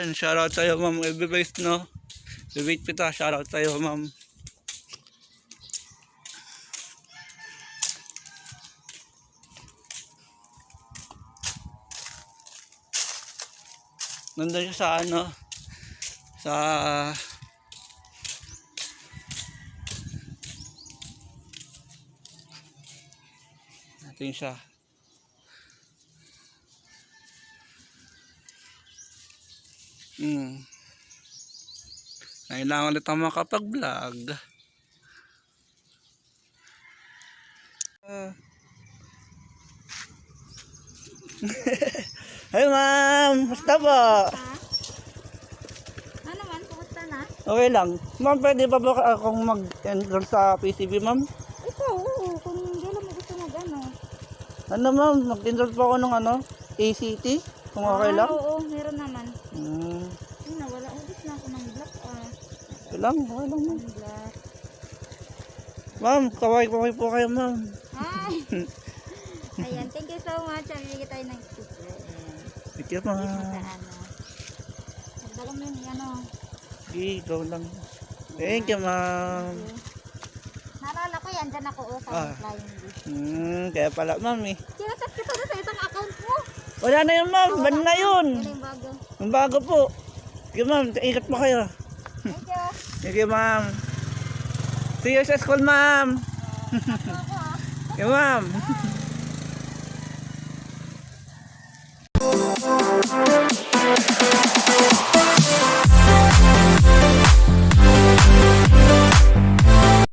Yan, shoutout sa'yo ma'am. Every-base no. Bibit kita, shoutout sa'yo ma'am. Nandun siya sa ano, sa natin siya. Ngayon lang ulit ang makapag-vlog. Hey ma'am, basta po? Ano naman, kumusta na? Okay lang. Ma'am, pwede pa ba akong mag-enroll sa PCB ma'am? Ikaw, oo, kung gano'n mo gusto mag-ano. Ano ma'am, mag-enroll po ako ng ano, ACT? Kung okay lang? Oo, meron naman. Hmm. Nawala, ubis na ako ng black. Okay lang ma'am. Ang black. Ma'am, kaway-kaway po kayo ma'am. Hi! Ayan, thank you so much. Bigyan tayo ng sticker. Thank you ma'am. Ano. Nagdala mo yun, ano. Okay, go lang. Thank you ma'am. Naalala ko yan, dyan ako sa flying dish. Kaya pala ma'am eh. Kinatap kita na sa isang account mo. Wala na yun ma'am, ban na yun. Yan yung bago. Ang bago po. Sige ma'am, ingat mo kayo. Thank you. Sige ma'am. See you sa school ma'am. Ako, Sige ma'am.